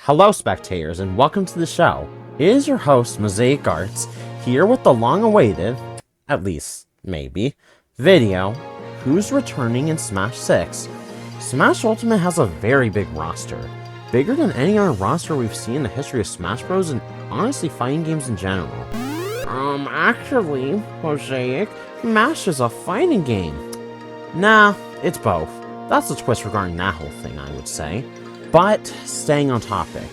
Hello spectators and welcome to the show. It is your host Mosaic Arts, here with the long-awaited, at least, maybe, video, Who's Returning in Smash 6. Smash Ultimate has a very big roster, bigger than any other roster we've seen in the history of Smash Bros. And honestly fighting games in general. Actually, Mosaic, MASH is a fighting game. Nah, it's both. That's the twist regarding that whole thing, I would say. But, staying on topic,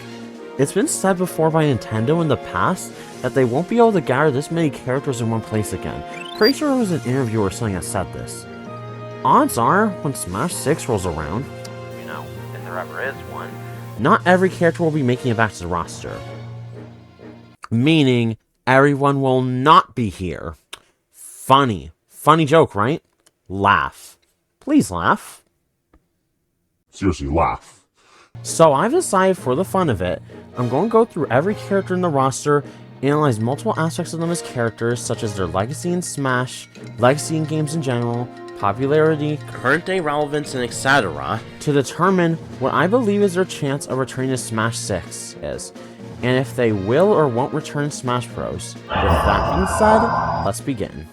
it's been said before by Nintendo in the past that they won't be able to gather this many characters in one place again. Pretty sure it was an interview or something that said this. Odds are, when Smash 6 rolls around, you know, if there ever is one, not every character will be making it back to the roster. Meaning, everyone will not be here. Funny. Funny joke, right? Laugh. Please laugh. Seriously, laugh. So I've decided for the fun of it, I'm going to go through every character in the roster, analyze multiple aspects of them as characters, such as their legacy in Smash, legacy in games in general, popularity, current day relevance, and etc. to determine what I believe is their chance of returning to Smash 6 is, and if they will or won't return to Smash Bros. With that being said, let's begin.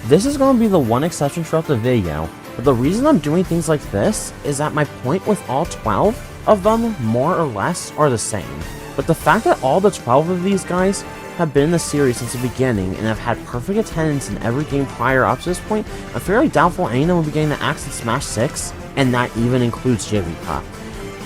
This is going to be the one exception throughout the video, but the reason I'm doing things like this is that my point with all 12 of them, more or less, are the same. But the fact that all the 12 of these guys have been in the series since the beginning and have had perfect attendance in every game prior up to this point, I'm fairly doubtful any of them will be getting the axe in Smash 6, and that even includes Jigglypuff.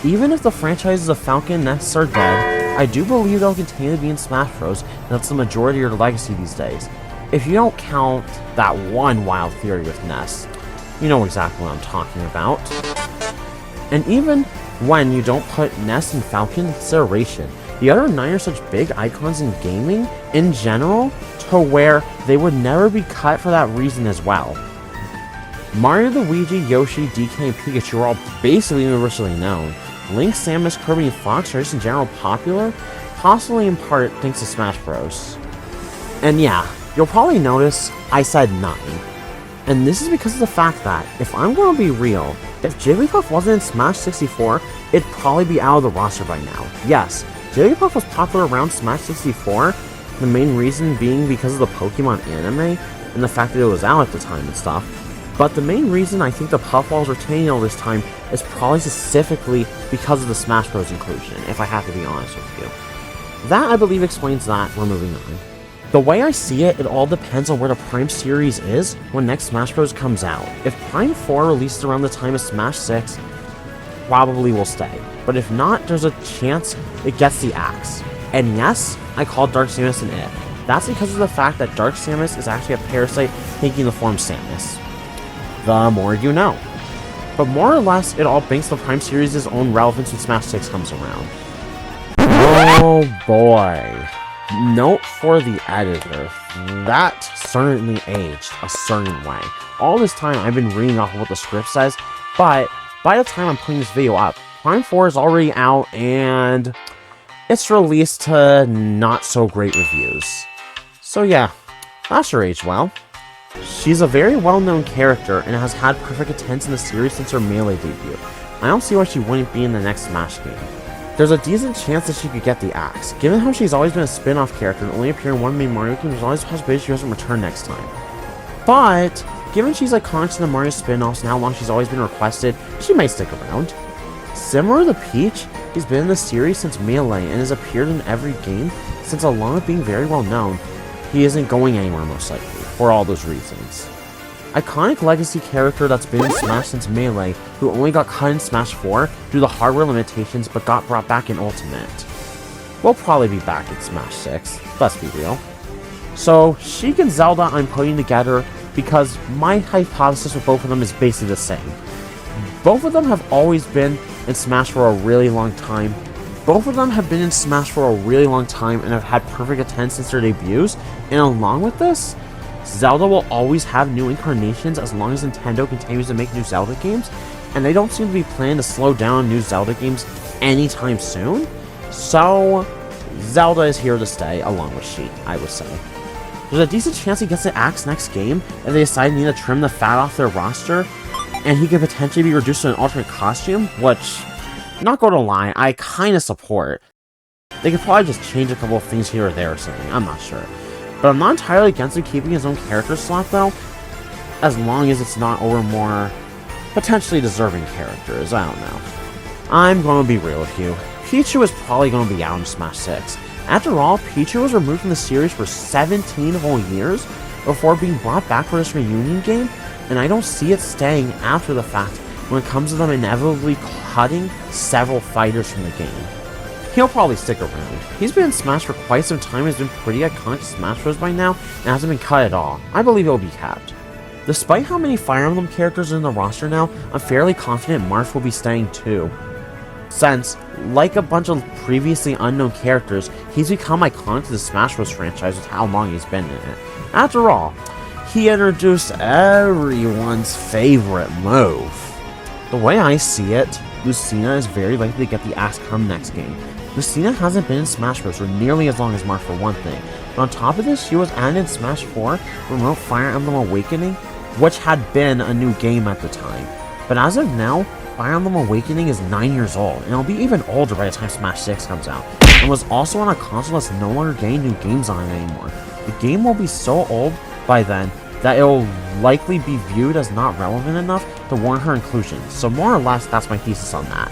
Even if the franchises of Falcon and Ness are dead, I do believe they'll continue to be in Smash Bros, and that's the majority of their legacy these days. If you don't count that one wild theory with Ness, you know exactly what I'm talking about. And even when you don't put Ness and Falcon in consideration, the other 9 are such big icons in gaming in general to where they would never be cut for that reason as well. Mario, Luigi, Yoshi, DK, and Pikachu are all basically universally known. Link, Samus, Kirby, and Fox are just in general popular, possibly in part thanks to Smash Bros. And yeah, you'll probably notice I said 9. And this is because of the fact that, if I'm going to be real, if Jigglypuff wasn't in Smash 64, it'd probably be out of the roster by now. Yes, Jigglypuff was popular around Smash 64, the main reason being because of the Pokemon anime, and the fact that it was out at the time and stuff. But the main reason I think the Puffball is retaining all this time is probably specifically because of the Smash Bros. Inclusion, if I have to be honest with you. That, I believe, explains that. We're moving on. The way I see it, it all depends on where the Prime series is when next Smash Bros. Comes out. If Prime 4 releases around the time of Smash 6, probably will stay. But if not, there's a chance it gets the axe. And yes, I call Dark Samus an it. That's because of the fact that Dark Samus is actually a parasite taking the form Samus. The more you know. But more or less, it all banks the Prime series' own relevance when Smash 6 comes around. Oh boy. Note for the editor, that certainly aged a certain way. All this time I've been reading off of what the script says, but by the time I'm putting this video up, Prime 4 is already out and it's released to not so great reviews. So yeah, that sure aged well. She's a very well-known character and has had perfect attendance in the series since her Melee debut. I don't see why she wouldn't be in the next Smash game. There's a decent chance that she could get the axe. Given how she's always been a spin-off character and only appear in one main Mario game, there's always a possibility she doesn't return next time. But, given she's iconic to the Mario spin-offs and how long she's always been requested, she may stick around. Similar to Peach, she's been in the series since Melee and has appeared in every game since, along with being very well known, he isn't going anywhere most likely, for all those reasons. Iconic legacy character that's been in Smash since Melee, who only got cut in Smash 4 due to hardware limitations but got brought back in Ultimate. Will probably be back in Smash 6, let's be real. So, Sheik and Zelda I'm putting together because my hypothesis with both of them is basically the same. Both of them have always been in Smash for a really long time. Both of them have been in Smash for a really long time and have had perfect attendance since their debuts, and along with this, Zelda will always have new incarnations as long as Nintendo continues to make new Zelda games, and they don't seem to be planning to slow down new Zelda games anytime soon. So, Zelda is here to stay, along with Sheik, I would say. There's a decent chance he gets the axe next game if they decide to need to trim the fat off their roster, and he could potentially be reduced to an alternate costume, which, not gonna lie, I kinda support. They could probably just change a couple of things here or there or something, I'm not sure. But I'm not entirely against him keeping his own character slot though, as long as it's not over more potentially deserving characters, I don't know. I'm gonna be real with you. Pichu is probably gonna be out in Smash 6. After all, Pichu was removed from the series for 17 whole years before being brought back for this reunion game, and I don't see it staying after the fact when it comes to them inevitably cutting several fighters from the game. He'll probably stick around. He's been in Smash for quite some time, has been pretty iconic to Smash Bros by now, and hasn't been cut at all. I believe he'll be kept. Despite how many Fire Emblem characters are in the roster now, I'm fairly confident Marth will be staying too. Since, like a bunch of previously unknown characters, he's become iconic to the Smash Bros franchise with how long he's been in it. After all, he introduced everyone's favorite move. The way I see it, Lucina is very likely to get the axe come next game. Lucina hasn't been in Smash Bros for nearly as long as Marth for one thing, but on top of this, she was added in Smash 4 Remote Fire Emblem Awakening, which had been a new game at the time. But as of now, Fire Emblem Awakening is 9 years old, and it'll be even older by the time Smash 6 comes out, and was also on a console that's no longer getting new games on it anymore. The game will be so old by then that it will likely be viewed as not relevant enough to warrant her inclusion, so more or less that's my thesis on that.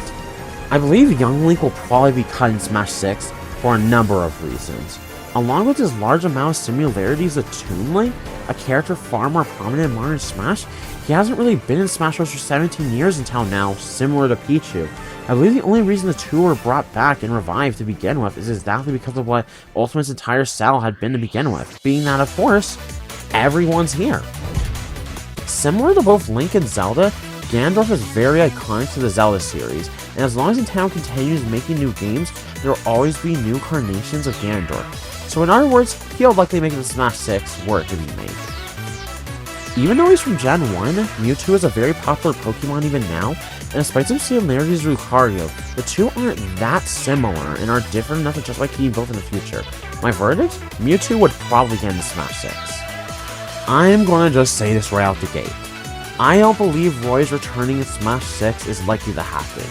I believe Young Link will probably be cut in Smash 6 for a number of reasons. Along with his large amount of similarities to Toon Link, a character far more prominent in modern Smash, he hasn't really been in Smash Bros for 17 years until now, similar to Pichu. I believe the only reason the two were brought back and revived to begin with is exactly because of what Ultimate's entire style had been to begin with, being that, of course, everyone's here. Similar to both Link and Zelda, Ganondorf is very iconic to the Zelda series, and as long as Nintendo continues making new games, there will always be new incarnations of Ganondorf. So in other words, he'll likely make it to Smash 6 were it to be made. Even though he's from Gen 1, Mewtwo is a very popular Pokemon even now, and despite some similarities to Lucario, the two aren't that similar and are different enough to justify keeping both in the future. My verdict? Mewtwo would probably get into Smash 6. I am gonna just say this right out the gate. I don't believe Roy's returning in Smash 6 is likely to happen.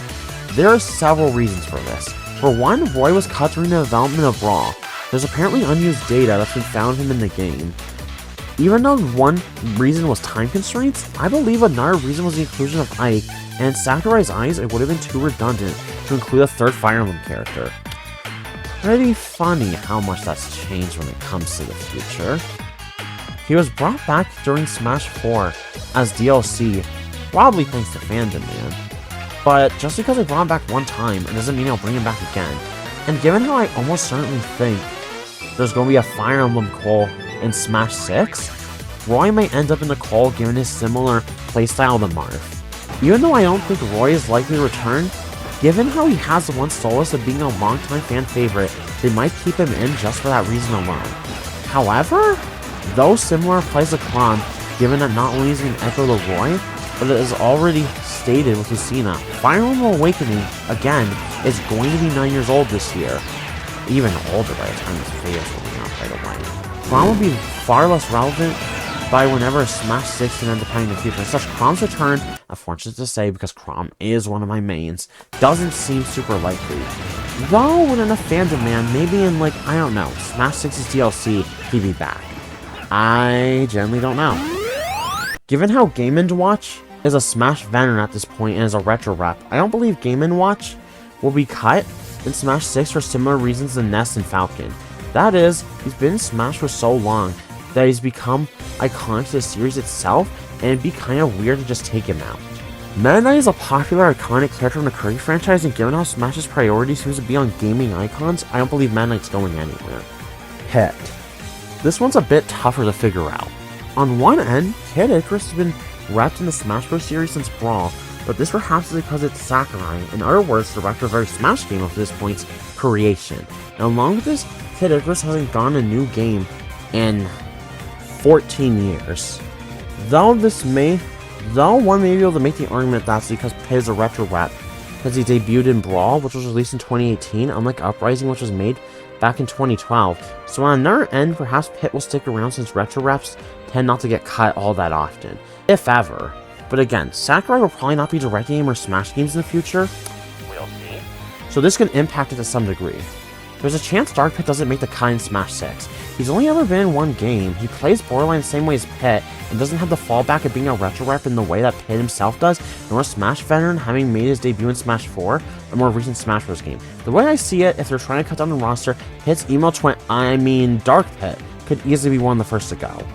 There are several reasons for this. For one, Roy was cut during the development of Brawl. There's apparently unused data that's been found him in the game. Even though one reason was time constraints, I believe another reason was the inclusion of Ike, and in Sakurai's eyes, it would have been too redundant to include a third Fire Emblem character. Pretty funny how much that's changed when it comes to the future. He was brought back during Smash 4 as DLC, probably thanks to fan demand. But just because I brought him back one time, it doesn't mean I'll bring him back again. And given how I almost certainly think there's going to be a Fire Emblem Cole in Smash 6, Roy might end up in the Cole given his similar playstyle to Marth. Even though I don't think Roy is likely to return, given how he has the one solace of being a longtime fan favorite, they might keep him in just for that reason alone. However, though similar applies to Chrom, given that not only is he an echo to Roy, but it is already stated with Lucina, Fire Emblem Awakening, again, is going to be 9 years old this year. Even older by the time this video is coming out, by the way. Chrom will be far less relevant by whenever Smash 6 can end up happening in the future. As such, Chrom's return, unfortunate to say because Chrom is one of my mains, doesn't seem super likely. Though, with enough fan demand, maybe in like, I don't know, Smash 6's DLC, he'd be back. I generally don't know. Given how Game & Watch is a Smash veteran at this point and is a retro rep, I don't believe Game & Watch will be cut in Smash 6 for similar reasons to Ness and Falcon. That is, he's been in Smash for so long that he's become iconic to the series itself, and it'd be kind of weird to just take him out. Meta Knight is a popular, iconic character in the Curry franchise, and given how Smash's priority seems to be on gaming icons, I don't believe Meta Knight's going anywhere. Hit. This one's a bit tougher to figure out. On one end, Kid Icarus has been wrapped in the Smash Bros series since Brawl, but this perhaps is because it's Sakurai, in other words, the director of every Smash game up to this point's creation. And along with this, Kid Icarus hasn't gotten a new game in 14 years. Though one may be able to make the argument that's because Pit is a retro rep, because he debuted in Brawl, which was released in 2018, unlike Uprising, which was made back in 2012, so on another end, perhaps Pit will stick around since retro reps tend not to get cut all that often, if ever. But again, Sakurai will probably not be directing game or Smash games in the future, we'll see, so this can impact it to some degree. There's a chance Dark Pit doesn't make the cut in Smash 6. He's only ever been in one game, he plays Borderline the same way as Pit, and doesn't have the fallback of being a retro rep in the way that Pit himself does, nor a Smash veteran having made his debut in Smash 4, a more recent Smash Bros. Game. The way I see it, if they're trying to cut down the roster, Pit's emo twin, Dark Pit, could easily be one of the first to go.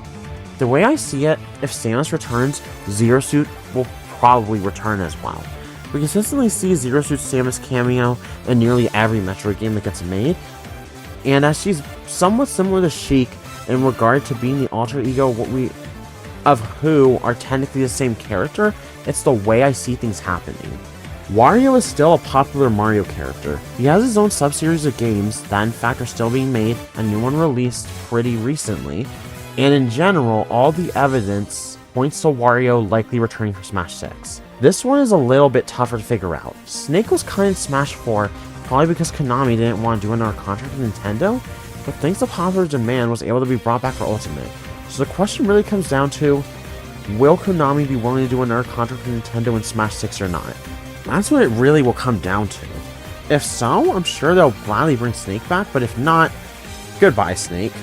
The way I see it, if Samus returns, Zero Suit will probably return as well. We consistently see Zero Suit's Samus cameo in nearly every Metroid game that gets made, and as she's somewhat similar to Sheik in regard to being the alter ego of who are technically the same character, it's the way I see things happening. Wario is still a popular Mario character. He has his own sub-series of games that in fact are still being made, a new one released pretty recently, and in general, all the evidence points to Wario likely returning for Smash 6. This one is a little bit tougher to figure out. Snake was cut in Smash 4, probably because Konami didn't want to do another contract with Nintendo, but thanks to popular demand was able to be brought back for Ultimate. So the question really comes down to, will Konami be willing to do another contract with Nintendo in Smash 6 or not? That's what it really will come down to. If so, I'm sure they'll gladly bring Snake back, but if not, goodbye Snake.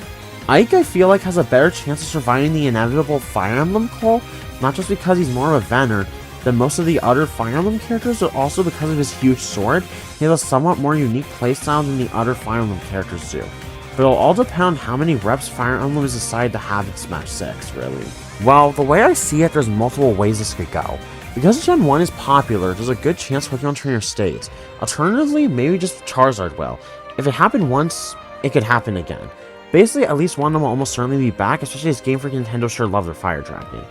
Ike, I feel like, has a better chance of surviving the inevitable Fire Emblem call, not just because he's more of a veteran than most of the other Fire Emblem characters, but also because of his huge sword. He has a somewhat more unique playstyle than the other Fire Emblem characters do. But it'll all depend on how many reps Fire Emblem has decided to have in Smash 6, really. Well, the way I see it, there's multiple ways this could go. Because Gen 1 is popular, there's a good chance Pokemon Trainer stays. Alternatively, maybe just Charizard will. If it happened once, it could happen again. Basically, at least one of them will almost certainly be back, especially as Game Freak and Nintendo sure love their Fire Dragon.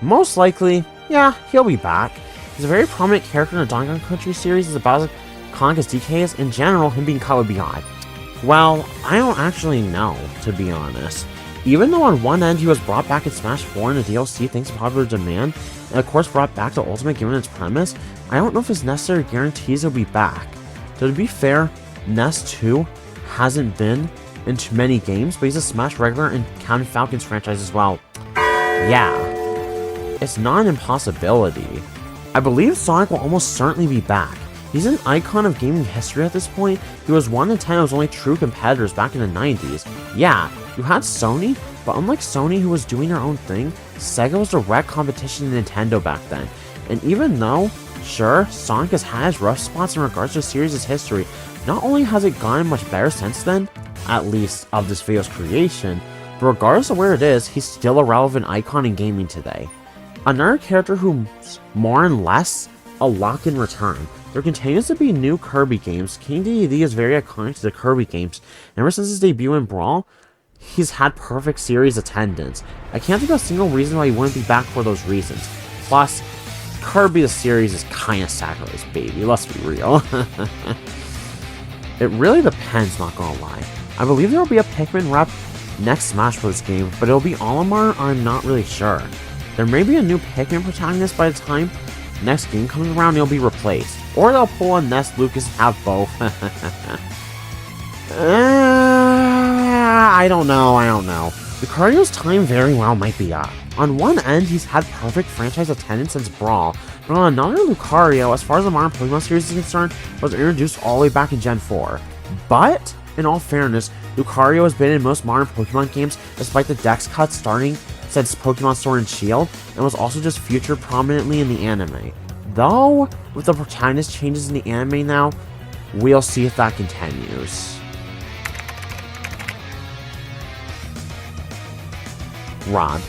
Most likely, yeah, he'll be back. He's a very prominent character in the Donkey Kong Country series, as about as iconic as DK is. In general, him being cut would be odd. Well, I don't actually know, to be honest. Even though on one end he was brought back in Smash 4 in the DLC thanks to popular demand, and of course brought back to Ultimate given its premise, I don't know if it's necessary guarantees he'll be back. So to be fair, Ness 2 hasn't been in too many games, but he's a Smash regular in Captain Falcon's franchise as well. Yeah, it's not an impossibility. I believe Sonic will almost certainly be back. He's an icon of gaming history at this point. He was one of Nintendo's only true competitors back in the 90s. Yeah, you had Sony, but unlike Sony who was doing their own thing, Sega was direct competition to Nintendo back then. And even though, sure, Sonic has had his rough spots in regards to the series' history, not only has it gotten much better since then, at least of this video's creation, but regardless of where it is, he's still a relevant icon in gaming today. Another character who's more and less a lock in return. There continues to be new Kirby games. King Dedede is very iconic to the Kirby games. Ever since his debut in Brawl, he's had perfect series attendance. I can't think of a single reason why he wouldn't be back for those reasons. Plus, Kirby the series is kinda Sakurai's baby, let's be real. It really depends, not gonna lie. I believe there will be a Pikmin rep next Smash Bros. Game, but it'll be Olimar, I'm not really sure. There may be a new Pikmin protagonist by the time next game comes around, he'll be replaced. Or they'll pull a Ness Lucas and have both. I don't know. Lucario's time very well might be up. On one end, he's had perfect franchise attendance since Brawl, but on another, Lucario, as far as the modern Pokemon series is concerned, was introduced all the way back in Gen 4. But, in all fairness, Lucario has been in most modern Pokemon games despite the dex cuts starting since Pokemon Sword and Shield, and was also just featured prominently in the anime. Though, with the protagonist changes in the anime now, we'll see if that continues. Rod.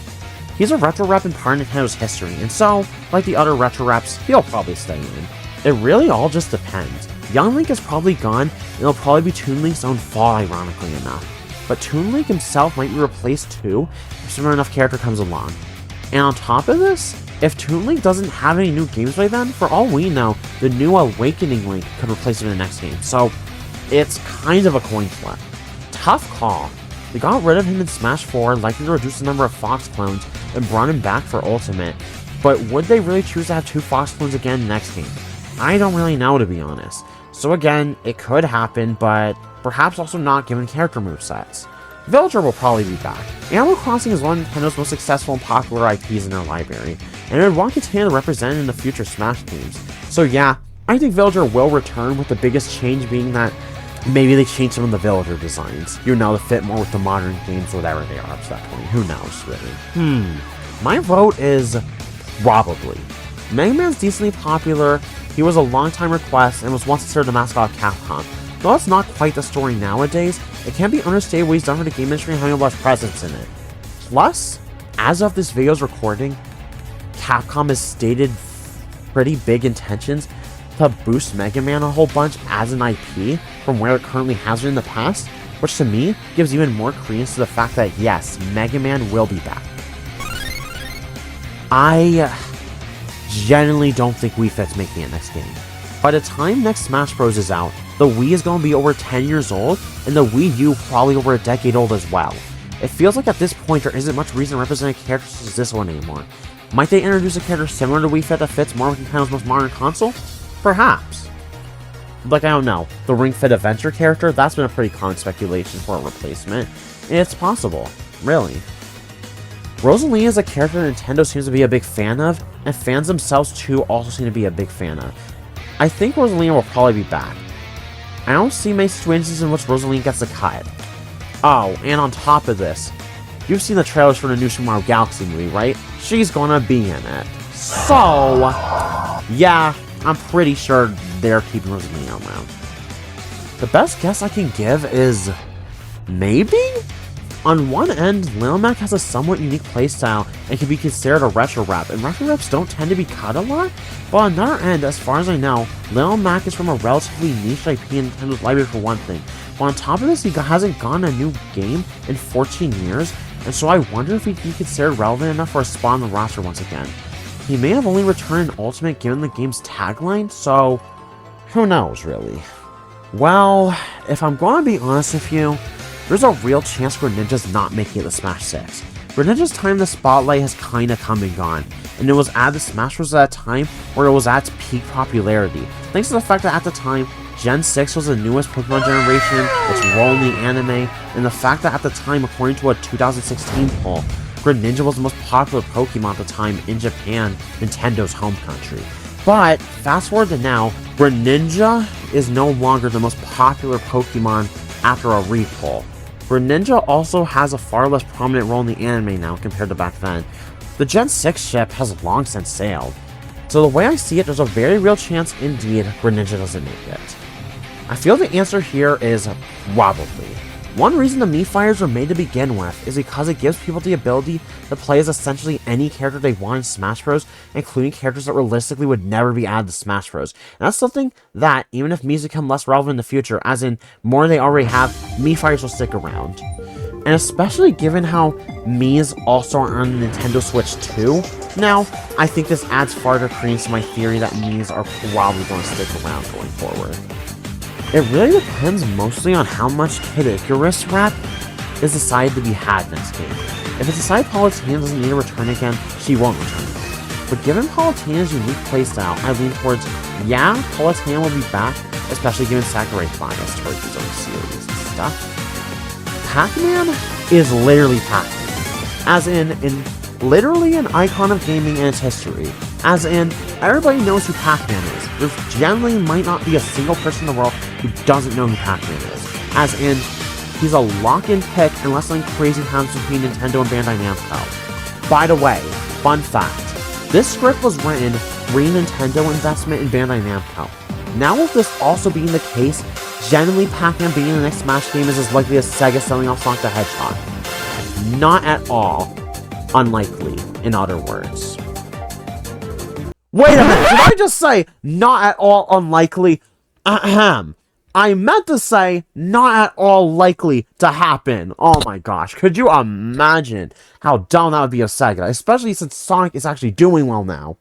He's a retro rep in part of Nintendo's history, and so, like the other retro reps, he'll probably stay in. It really all just depends. Young Link is probably gone, and it'll probably be Toon Link's own fault, ironically enough. But Toon Link himself might be replaced too, if similar enough character comes along. And on top of this, if Toon Link doesn't have any new games by then, for all we know, the new Awakening Link could replace him in the next game. So, it's kind of a coin flip. Tough call. They got rid of him in Smash 4, likely to reduce the number of Fox clones, and brought him back for Ultimate. But would they really choose to have two Fox clones again next game? I don't really know, to be honest. So again, it could happen, but perhaps also not given character movesets. Villager will probably be back. Animal Crossing is one of Nintendo's most successful and popular IPs in their library, and it would want to continue to represent it in the future Smash games. So yeah, I think Villager will return, with the biggest change being that maybe they change some of the Villager designs, to fit more with the modern games, whatever they are up to that point. Who knows, really? My vote is probably. Mega Man's decently popular, he was a long-time request, and was once considered the mascot of Capcom. Though that's not quite the story nowadays, it can't be understated what he's done for the game industry and having a large presence in it. Plus, as of this video's recording, Capcom has stated pretty big intentions to boost Mega Man a whole bunch as an IP from where it currently has been in the past, which to me gives even more credence to the fact that yes, Mega Man will be back. I genuinely don't think Wii Fit's making it next game. By the time next Smash Bros is out, the Wii is going to be over 10 years old, and the Wii U probably over a decade old as well. It feels like at this point there isn't much reason to represent a character such as this one anymore. Might they introduce a character similar to Wii Fit that fits more with Nintendo's most modern console? Perhaps. Like, I don't know, the Ring Fit Adventure character, that's been a pretty common speculation for a replacement, and it's possible, really. Rosalina is a character Nintendo seems to be a big fan of, and fans themselves too also seem to be a big fan of. I think Rosalina will probably be back. I don't see many situations in which Rosalina gets a cut. Oh, and on top of this, you've seen the trailers for the new Super Mario Galaxy movie, right? She's gonna be in it. So, yeah, I'm pretty sure they're keeping Rosalina around. The best guess I can give is maybe? On one end, Lil Mac has a somewhat unique playstyle and can be considered a retro rep, and retro reps don't tend to be cut a lot, but on another end, as far as I know, Lil Mac is from a relatively niche IP in Nintendo's library for one thing, but on top of this, he hasn't gotten a new game in 14 years, and so I wonder if he'd be considered relevant enough for a spot on the roster once again. He may have only returned in Ultimate given the game's tagline, so who knows, really. Well, if I'm going to be honest with you, there's a real chance Greninja's not making it to Smash 6. Greninja's time in the spotlight has kinda come and gone, and it was at the Smash Bros at a time where it was at its peak popularity, thanks to the fact that at the time, Gen 6 was the newest Pokemon generation, its role in the anime, and the fact that at the time, according to a 2016 poll, Greninja was the most popular Pokemon at the time in Japan, Nintendo's home country. But, fast forward to now, Greninja is no longer the most popular Pokemon after a repoll. Greninja also has a far less prominent role in the anime now compared to back then. The Gen 6 ship has long since sailed, so the way I see it, there's a very real chance indeed Greninja doesn't make it. I feel the answer here is probably. One reason the Mii-Fires were made to begin with is because it gives people the ability to play as essentially any character they want in Smash Bros, including characters that realistically would never be added to Smash Bros. And that's something that, even if Mii's become less relevant in the future, as in more they already have, Mii-Fires will stick around. And especially given how Mii's also are on Nintendo Switch 2, now, I think this adds further credence to my theory that Mii's are probably going to stick around going forward. It really depends mostly on how much Kid Icarus rep is decided to be had next game. If it's decided Palutena doesn't need to return again, she won't return. But given Palutena's unique playstyle, I lean towards, yeah, Palutena will be back, especially given Sakurai's bias towards his own series and stuff. Pac-Man is literally Pac-Man. As in literally an icon of gaming in its history. As in, everybody knows who Pac-Man is. There generally might not be a single person in the world who doesn't know who Pac-Man is. As in, he's a lock-in pick unless something crazy happens between Nintendo and Bandai Namco. By the way, fun fact, this script was written pre-Nintendo investment in Bandai Namco. Now with this also being the case, generally Pac-Man being in the next Smash game is as likely as Sega selling off Sonic the Hedgehog. Not at all unlikely, in other words. Wait a minute, did I just say not at all unlikely? Ahem. I meant to say not at all likely to happen. Oh my gosh, could you imagine how dumb that would be of Sega, especially since Sonic is actually doing well now.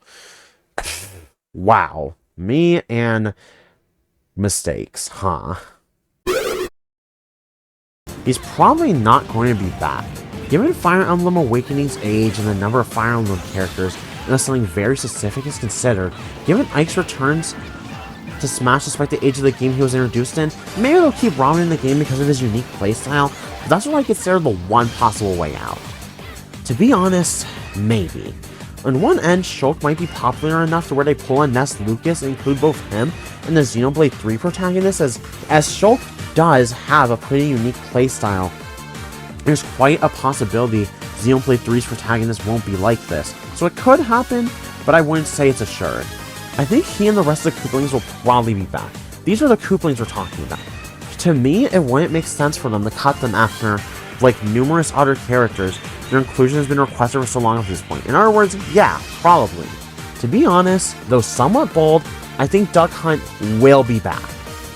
Wow, me and mistakes, huh? He's probably not going to be back. Given Fire Emblem Awakening's age and the number of Fire Emblem characters, unless something very specific is considered, given Ike's returns, to Smash despite the age of the game he was introduced in. Maybe they'll keep Robin in the game because of his unique playstyle, but that's what I consider the one possible way out. To be honest, maybe. On one end, Shulk might be popular enough to where they pull in Ness Lucas and include both him and the Xenoblade 3 protagonist, as Shulk does have a pretty unique playstyle. There's quite a possibility Xenoblade 3's protagonist won't be like this, so it could happen, but I wouldn't say it's assured. I think he and the rest of the Koopalings will probably be back. These are the Koopalings we're talking about. To me, it wouldn't make sense for them to cut them after, like numerous other characters, their inclusion has been requested for so long at this point. In other words, yeah, probably. To be honest, though somewhat bold, I think Duck Hunt will be back.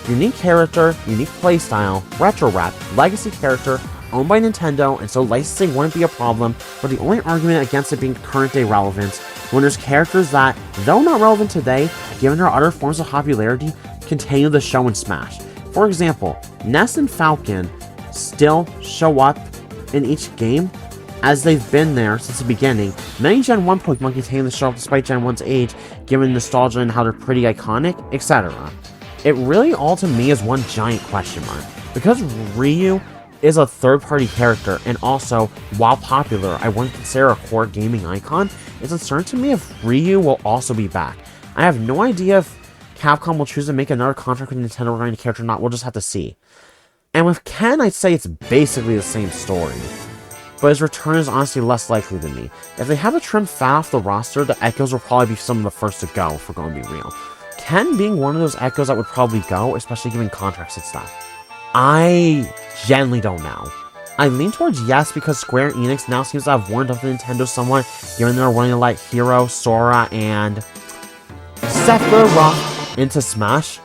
Unique character, unique playstyle, retro rap, legacy character, owned by Nintendo, and so licensing wouldn't be a problem, but the only argument against it being current day relevance, when there's characters that, though not relevant today, given their other forms of popularity, continue to show in Smash. For example, Ness and Falcon still show up in each game, as they've been there since the beginning. Many Gen 1 Pokemon continue to show up despite Gen 1's age, given nostalgia and how they're pretty iconic, etc. It really all to me is one giant question mark. Because Ryu is a third-party character, and also, while popular, I wouldn't consider a core gaming icon, it's uncertain to me if Ryu will also be back. I have no idea if Capcom will choose to make another contract with Nintendo regarding the character or not, we'll just have to see. And with Ken, I'd say it's basically the same story, but his return is honestly less likely than me. If they have a trim fat off the roster, the Echoes will probably be some of the first to go, if we're going to be real. Ken being one of those Echoes that would probably go, especially given contracts and stuff. I genuinely don't know. I lean towards yes because Square Enix now seems to have warmed up to Nintendo somewhat, given they're wanting to let Hiro, Sora, and Sephiroth into Smash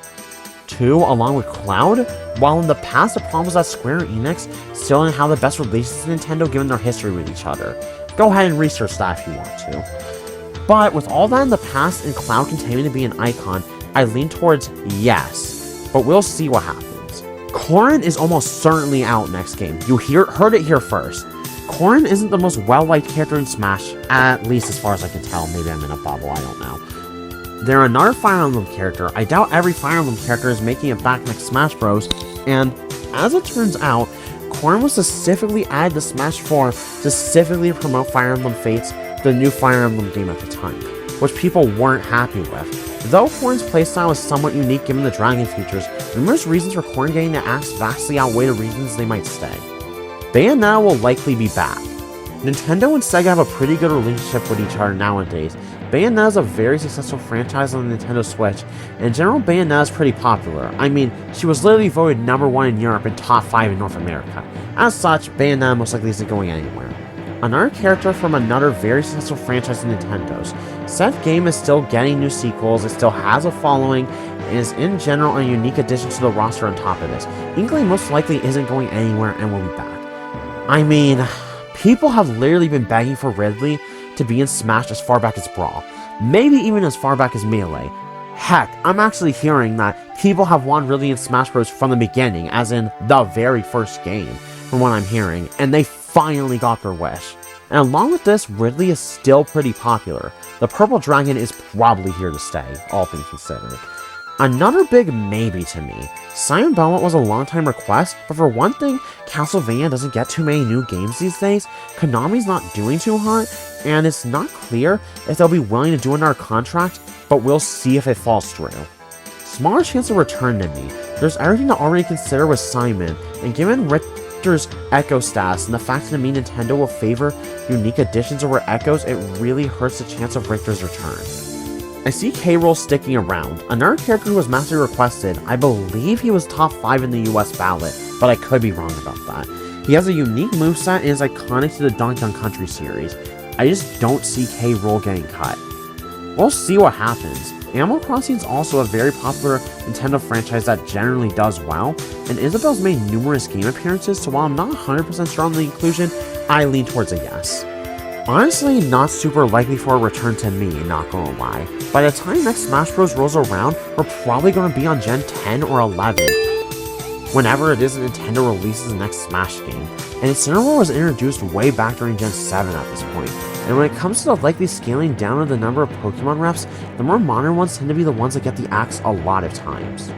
2 along with Cloud. While in the past the problem was that Square Enix still didn't have the best relations with Nintendo given their history with each other. Go ahead and research that if you want to. But with all that in the past and Cloud continuing to be an icon, I lean towards yes, but we'll see what happens. Corrin is almost certainly out next game. You heard it here first. Corrin isn't the most well-liked character in Smash, at least as far as I can tell. Maybe I'm in a bubble, I don't know. They're another Fire Emblem character. I doubt every Fire Emblem character is making it back next Smash Bros. And as it turns out, Corrin was specifically added to Smash 4 specifically to promote Fire Emblem Fates, the new Fire Emblem game at the time, which people weren't happy with. Though Corrin's playstyle is somewhat unique given the dragon features, numerous reasons for Corrin getting the axe vastly outweigh the reasons they might stay. Bayonetta will likely be back. Nintendo and Sega have a pretty good relationship with each other nowadays. Bayonetta is a very successful franchise on the Nintendo Switch, and in general Bayonetta is pretty popular. I mean, she was literally voted #1 in Europe and top 5 in North America. As such, Bayonetta most likely isn't going anywhere. Another character from another very successful franchise in Nintendo's. Said game is still getting new sequels, it still has a following, and is in general a unique addition to the roster on top of this. Inkling most likely isn't going anywhere and will be back. I mean, people have literally been begging for Ridley to be in Smash as far back as Brawl. Maybe even as far back as Melee. Heck, I'm actually hearing that people have wanted Ridley in Smash Bros. From the beginning, as in the very first game, from what I'm hearing, and they finally got their wish. And along with this, Ridley is still pretty popular. The Purple Dragon is probably here to stay, all things considered. Another big maybe to me. Simon Belmont was a long-time request, but for one thing, Castlevania doesn't get too many new games these days, Konami's not doing too hot, and it's not clear if they'll be willing to do another contract, but we'll see if it falls through. Smaller chance of return to me. There's everything to already consider with Simon, and given Richter's Echo status and the fact that to me Nintendo will favor unique additions over Echoes, it really hurts the chance of Richter's return. I see K-Rool sticking around. Another character who was massively requested, I believe he was top 5 in the US ballot, but I could be wrong about that. He has a unique moveset and is iconic to the Donkey Kong Country series. I just don't see K-Rool getting cut. We'll see what happens. Animal Crossing is also a very popular Nintendo franchise that generally does well, and Isabelle's made numerous game appearances, so while I'm not 100% sure on the inclusion, I lean towards a yes. Honestly, not super likely for a return to me, not gonna lie. By the time next Smash Bros. Rolls around, we're probably gonna be on Gen 10 or 11, whenever it is that Nintendo releases the next Smash game, and Incineroar was introduced way back during Gen 7 at this point. And when it comes to the likely scaling down of the number of Pokemon reps, the more modern ones tend to be the ones that get the axe a lot of times.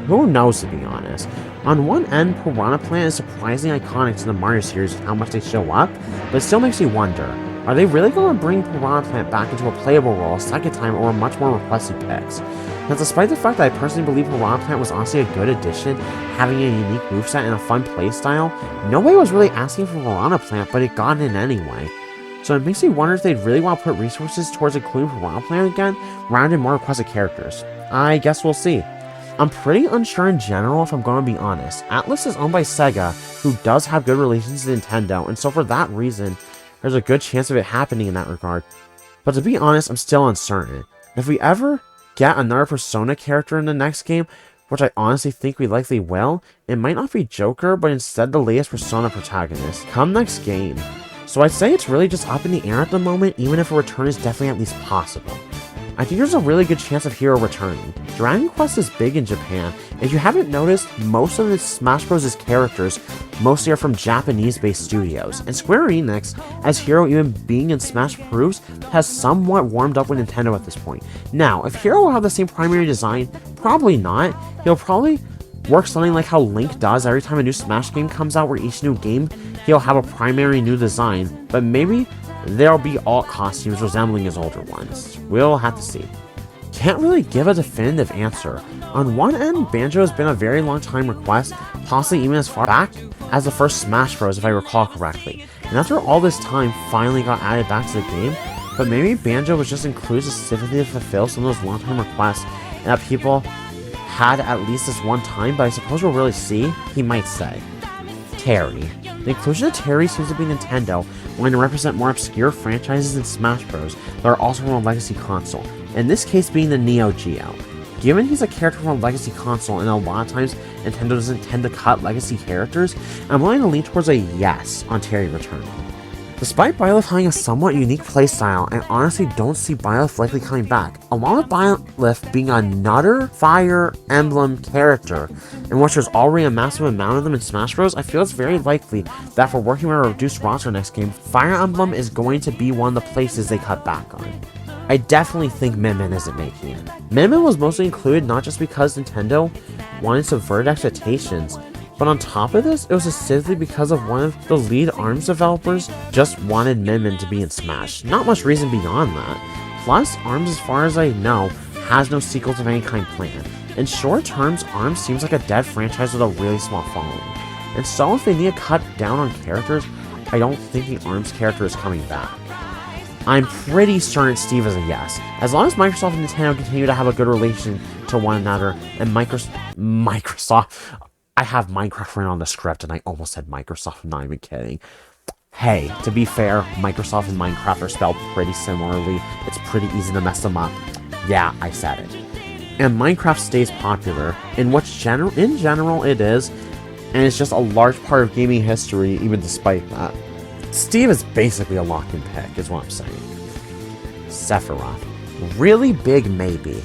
Who knows, to be honest. On one end, Piranha Plant is surprisingly iconic to the Mario series with how much they show up, but it still makes you wonder, are they really going to bring Piranha Plant back into a playable role a second time or much more requested picks? Now, despite the fact that I personally believe Piranha Plant was honestly a good addition, having a unique moveset and a fun playstyle, nobody was really asking for Piranha Plant, but it got in anyway. So it makes me wonder if they'd really want to put resources towards including Piranha Plant again, rather than more requested characters. I guess we'll see. I'm pretty unsure in general if I'm going to be honest. Atlus is owned by Sega, who does have good relations with Nintendo, and so for that reason, there's a good chance of it happening in that regard. But to be honest, I'm still uncertain. If we ever get another Persona character in the next game, which I honestly think we likely will, it might not be Joker, but instead the latest Persona protagonist, come next game. So I'd say it's really just up in the air at the moment, even if a return is definitely at least possible. I think there's a really good chance of Hero returning. Dragon Quest is big in Japan. If you haven't noticed, most of the Smash Bros. Characters mostly are from Japanese-based studios, and Square Enix, as Hero even being in Smash proves, has somewhat warmed up with Nintendo at this point. Now, if Hero will have the same primary design, probably not. He'll probably work something like how Link does every time a new Smash game comes out, where each new game he'll have a primary new design, but maybe there'll be alt costumes resembling his older ones. We'll have to see. Can't really give a definitive answer. On one end, Banjo has been a very long time request, possibly even as far back as the first Smash Bros. If I recall correctly. And after all this time finally got added back to the game, but maybe Banjo was just included specifically to fulfill some of those long time requests, and that people had at least this one time, but I suppose we'll really see, he might say. Terry. The inclusion of Terry seems to be Nintendo wanting to represent more obscure franchises in Smash Bros. That are also from a legacy console, in this case being the Neo Geo. Given he's a character from a legacy console and a lot of times Nintendo doesn't tend to cut legacy characters, I'm willing to lean towards a yes on Terry returning. Despite Byleth having a somewhat unique playstyle, I honestly don't see Byleth likely coming back, along with Byleth being another Fire Emblem character, in which there's already a massive amount of them in Smash Bros. I feel it's very likely that if we're working with a reduced roster next game, Fire Emblem is going to be one of the places they cut back on. I definitely think Min Min isn't making it. Min Min was mostly included not just because Nintendo wanted to subvert expectations, but on top of this, it was specifically because of one of the lead ARMS developers just wanted Min Min to be in Smash. Not much reason beyond that. Plus, ARMS, as far as I know, has no sequels of any kind planned. In short terms, ARMS seems like a dead franchise with a really small following. And so if they need to cut down on characters, I don't think the ARMS character is coming back. I'm pretty certain Steve is a yes. As long as Microsoft and Nintendo continue to have a good relation to one another, and Microsoft... I have Minecraft written on the script, and I almost said Microsoft, I'm not even kidding. Hey, to be fair, Microsoft and Minecraft are spelled pretty similarly. It's pretty easy to mess them up. Yeah, I said it. And Minecraft stays popular, in general it is, and it's just a large part of gaming history, even despite that. Steve is basically a lock-in pick, is what I'm saying. Sephiroth. Really big maybe.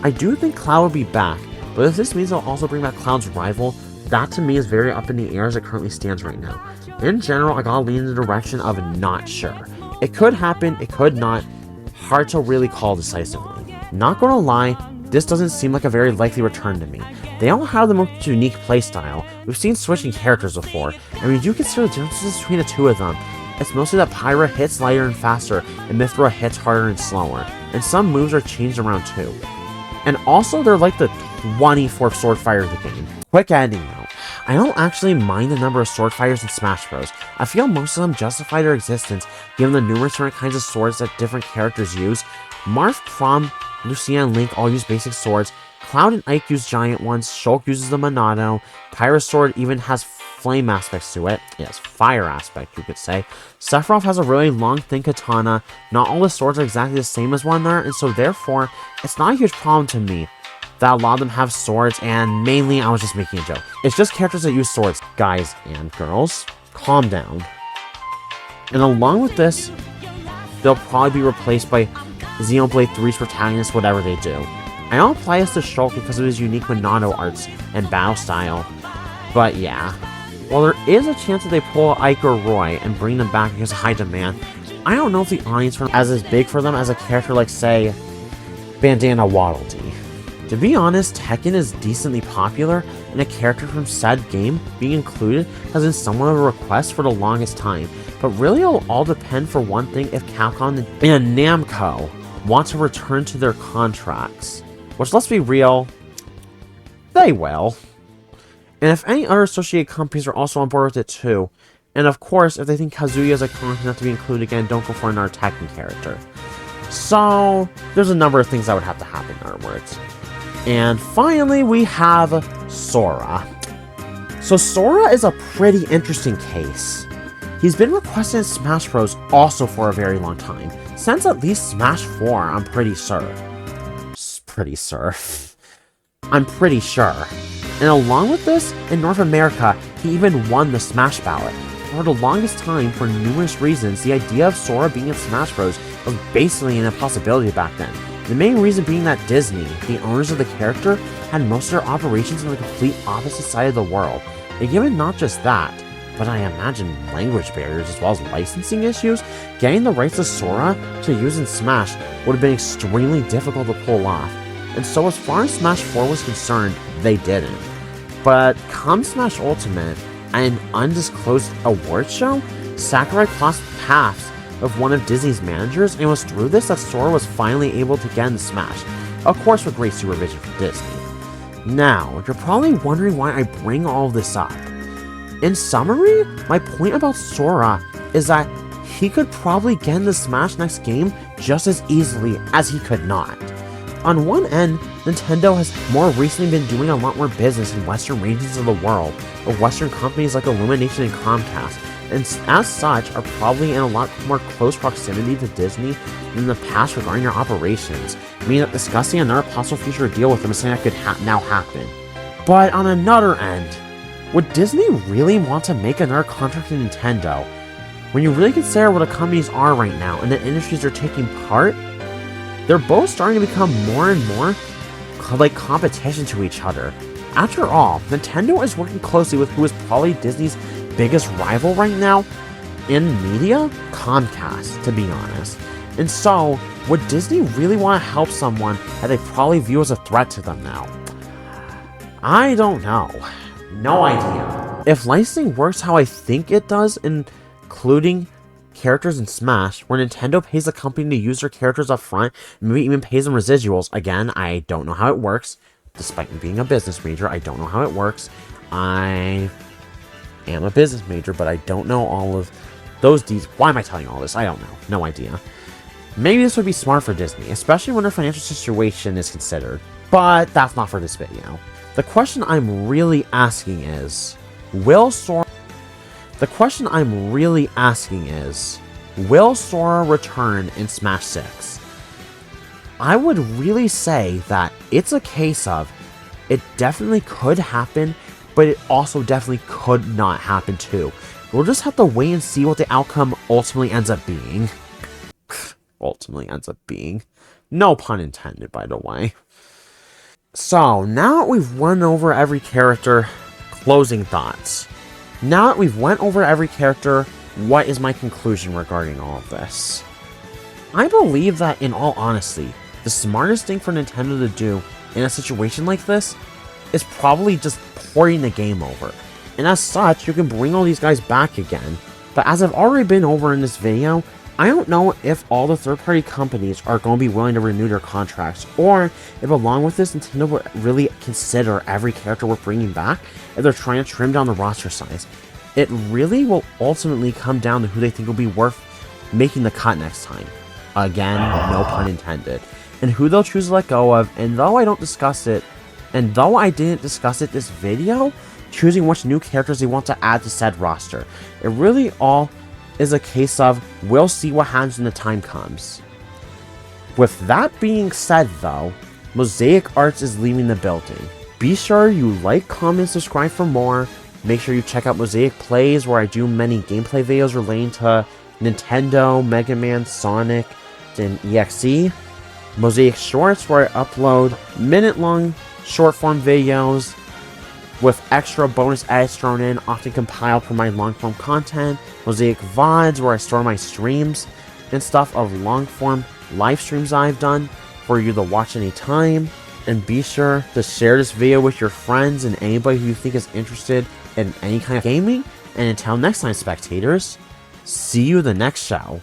I do think Cloud will be back, but if this means they'll also bring back Cloud's rival, that to me is very up in the air as it currently stands right now. In general, I gotta lean in the direction of not sure. It could happen, it could not. Hard to really call decisively. Not gonna lie, this doesn't seem like a very likely return to me. They all have the most unique playstyle. We've seen switching characters before, and when you do consider the differences between the two of them, it's mostly that Pyra hits lighter and faster, and Mythra hits harder and slower, and some moves are changed around too. And also, they're like the 24th sword fighter of the game. Quick ending note. I don't actually mind the number of sword fighters in Smash Bros. I feel most of them justify their existence given the numerous different kinds of swords that different characters use. Marth, Prom, Lucia, and Link all use basic swords. Cloud and Ike use giant ones. Shulk uses the Monado. Pyra's sword even has flame aspects to it. Yes, fire aspect, you could say. Sephiroth has a really long, thin katana. Not all the swords are exactly the same as one another, and so therefore, it's not a huge problem to me that a lot of them have swords, and mainly I was just making a joke. It's just characters that use swords. Guys and girls, calm down. And along with this, they'll probably be replaced by Xenoblade 3's protagonists, whatever they do. I don't apply this to Shulk because of his unique Monado arts and battle style, but yeah. While there is a chance that they pull Ike or Roy and bring them back because of high demand, I don't know if the audience for as big for them as a character like, say, Bandana Waddle Dee. To be honest, Tekken is decently popular, and a character from said game being included has been somewhat of a request for the longest time, but really it'll all depend for one thing if Capcom and Namco want to return to their contracts. Which, let's be real, they will. And if any other associated companies are also on board with it too. And of course, if they think Kazuya is iconic enough to be included again, don't go for another Tekken character. So, there's a number of things that would have to happen afterwards. And finally, we have Sora. So Sora is a pretty interesting case. He's been requested in Smash Bros. Also for a very long time. Since at least Smash 4, I'm pretty sure. I'm pretty sure. And along with this, in North America, he even won the Smash ballot. For the longest time, for numerous reasons, the idea of Sora being in Smash Bros. Was basically an impossibility back then. The main reason being that Disney, the owners of the character, had most of their operations on the complete opposite side of the world. And given not just that, but I imagine language barriers as well as licensing issues, getting the rights to Sora to use in Smash would have been extremely difficult to pull off. And so as far as Smash 4 was concerned, they didn't. But come Smash Ultimate, an undisclosed award show, Sakurai crossed paths with one of Disney's managers, and it was through this that Sora was finally able to get into Smash, of course with great supervision from Disney. Now, you're probably wondering why I bring all this up. In summary, my point about Sora is that he could probably get into Smash next game just as easily as he could not. On one end, Nintendo has more recently been doing a lot more business in western regions of the world, with western companies like Illumination and Comcast, and as such are probably in a lot more close proximity to Disney than in the past regarding their operations, meaning that discussing another possible future deal with them is something that could now happen. But on another end, would Disney really want to make another contract with Nintendo? When you really consider what the companies are right now and the industries they're taking part, they're both starting to become more and more like competition to each other. After all, Nintendo is working closely with who is probably Disney's biggest rival right now in media, Comcast, to be honest. And so, would Disney really want to help someone that they probably view as a threat to them now? I don't know. No idea. If licensing works how I think it does, including characters in Smash, where Nintendo pays the company to use their characters up front, and maybe even pays them residuals, again, I don't know how it works. Despite me being a business major, I don't know how it works. I am a business major, but I don't know all of those details. Why am I telling you all this? I don't know. No idea. Maybe this would be smart for Disney, especially when their financial situation is considered. But that's not for this video. The question I'm really asking is, will Sora return in Smash 6? I would really say that it's a case of, it definitely could happen, but it also definitely could not happen too. We'll just have to wait and see what the outcome ultimately ends up being. No pun intended, by the way. So, now that we've went over every character, closing thoughts. Now that we've went over every character, what is my conclusion regarding all of this? I believe that, in all honesty, the smartest thing for Nintendo to do in a situation like this is probably just porting the game over. And as such, you can bring all these guys back again. But as I've already been over in this video, I don't know if all the third-party companies are going to be willing to renew their contracts, or if along with this, Nintendo would really consider every character we're bringing back if they're trying to trim down the roster size. It really will ultimately come down to who they think will be worth making the cut next time. Again, no pun intended. And who they'll choose to let go of, and though I didn't discuss it this video, choosing which new characters they want to add to said roster. It really all is a case of, we'll see what happens when the time comes. With that being said though, Mosaic Arts is leaving the building. Be sure you like, comment, subscribe for more. Make sure you check out Mosaic Plays, where I do many gameplay videos relating to Nintendo, Mega Man, Sonic, and EXE. Mosaic Shorts, where I upload minute-long short-form videos with extra bonus edits thrown in, often compiled from my long-form content. Mosaic VODs, where I store my streams. and stuff of long form live streams I've done for you to watch anytime. And be sure to share this video with your friends and anybody who you think is interested in any kind of gaming. And until next time, spectators, see you in the next show.